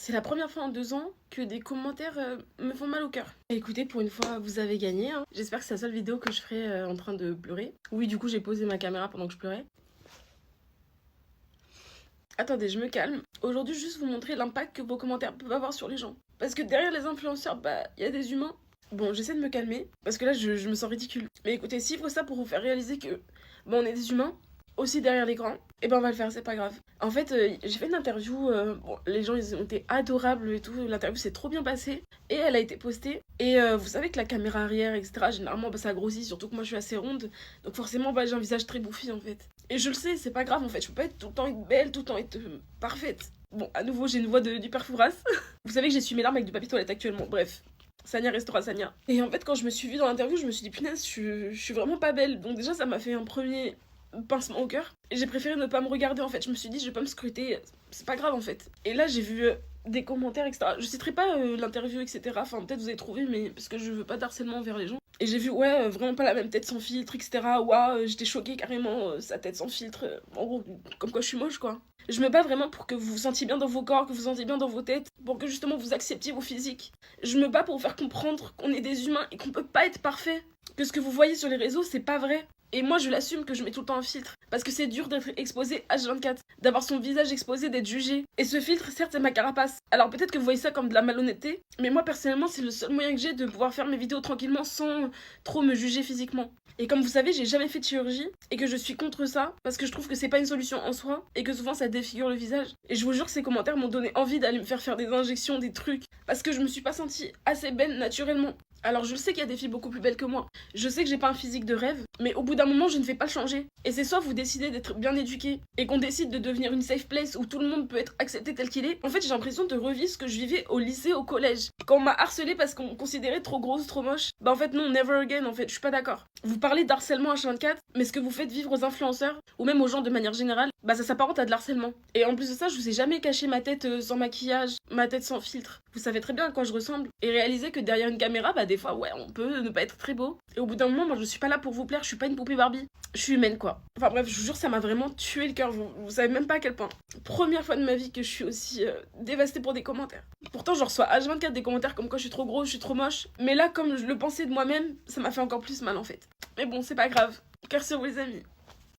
C'est la première fois en 2 ans que des commentaires me font mal au cœur. Écoutez, pour une fois, vous avez gagné. Hein. J'espère que c'est la seule vidéo que je ferai en train de pleurer. Oui, du coup, j'ai posé ma caméra pendant que je pleurais. Attendez, je me calme. Aujourd'hui, juste vous montrer l'impact que vos commentaires peuvent avoir sur les gens. Parce que derrière les influenceurs, bah, il y a des humains. Bon, j'essaie de me calmer, parce que là, je me sens ridicule. Mais écoutez, s'il faut ça pour vous faire réaliser que, bon, on est des humains, aussi derrière l'écran, et ben on va le faire, c'est pas grave. En fait, j'ai fait une interview, bon, les gens ils ont été adorables et tout, l'interview s'est trop bien passée, et elle a été postée. Et vous savez que la caméra arrière, etc., généralement bah, ça grossit, surtout que moi je suis assez ronde, donc forcément bah, j'ai un visage très bouffi en fait. Et je le sais, c'est pas grave en fait, je peux pas être tout le temps être belle, tout le temps être parfaite. Bon, à nouveau, j'ai une voix du père Fouras. Vous savez que j'essuie mes larmes avec du papier toilette actuellement, bref. Sania restera Sania. Et en fait, quand je me suis vue dans l'interview, je me suis dit, punaise, je suis vraiment pas belle. Donc déjà, ça m'a fait un premier pincement au cœur. Et j'ai préféré ne pas me regarder, en fait. Je me suis dit, je vais pas me scruter, c'est pas grave, en fait. Et là, j'ai vu des commentaires, etc. Je citerai pas l'interview, etc. Enfin, peut-être vous avez trouvé, mais parce que je veux pas d'harcèlement envers les gens. Et j'ai vu, ouais, vraiment pas la même tête sans filtre, etc. Ouah, j'étais choquée carrément, sa tête sans filtre. En gros, comme quoi je suis moche, quoi. Je me bats vraiment pour que vous vous sentiez bien dans vos corps, que vous vous sentiez bien dans vos têtes, pour que justement vous acceptiez vos physiques. Je me bats pour vous faire comprendre qu'on est des humains et qu'on peut pas être parfait. Que ce que vous voyez sur les réseaux, c'est pas vrai. Et moi, je l'assume que je mets tout le temps un filtre. Parce que c'est dur d'être exposé H24, d'avoir son visage exposé, d'être jugé. Et ce filtre, certes, c'est ma carapace. Alors peut-être que vous voyez ça comme de la malhonnêteté, mais moi, personnellement, c'est le seul moyen que j'ai de pouvoir faire mes vidéos tranquillement sans trop me juger physiquement. Et comme vous savez, j'ai jamais fait de chirurgie et que je suis contre ça parce que je trouve que c'est pas une solution en soi et que souvent ça défigure le visage. Et je vous jure que ces commentaires m'ont donné envie d'aller me faire des injections, des trucs parce que je me suis pas sentie assez belle naturellement. Alors je sais qu'il y a des filles beaucoup plus belles que moi. Je sais que j'ai pas un physique de rêve, mais au bout d'un moment, je ne vais pas le changer. Et c'est soit vous décidez d'être bien éduqué et qu'on décide de devenir une safe place où tout le monde peut être accepté tel qu'il est. En fait, j'ai l'impression de revivre ce que je vivais au lycée, au collège. Quand on m'a harcelée parce qu'on me considérait trop grosse, trop moche. Bah en fait non, never again en fait, je suis pas d'accord. Vous parlez d'harcèlement H24, mais ce que vous faites vivre aux influenceurs ou même aux gens de manière générale, bah ça s'apparente à de l'harcèlement. Et en plus de ça, je vous ai jamais caché ma tête sans maquillage, ma tête sans filtre. Vous savez très bien à quoi je ressemble. Et réalisez que derrière une caméra, bah des fois, ouais, on peut ne pas être très beau. Et au bout d'un moment, moi je suis pas là pour vous plaire, je suis pas une poupée Barbie. Je suis humaine quoi. Enfin bref, je vous jure, ça m'a vraiment tué le cœur, vous savez même pas à quel point. Première fois de ma vie que je suis aussi dévastée pour des commentaires. Pourtant, je reçois H24 des commentaires comme quoi je suis trop grosse, je suis trop moche. Mais là, comme je le pensais de moi-même, ça m'a fait encore plus mal en fait. Mais bon, c'est pas grave. Cœur sur vous les amis.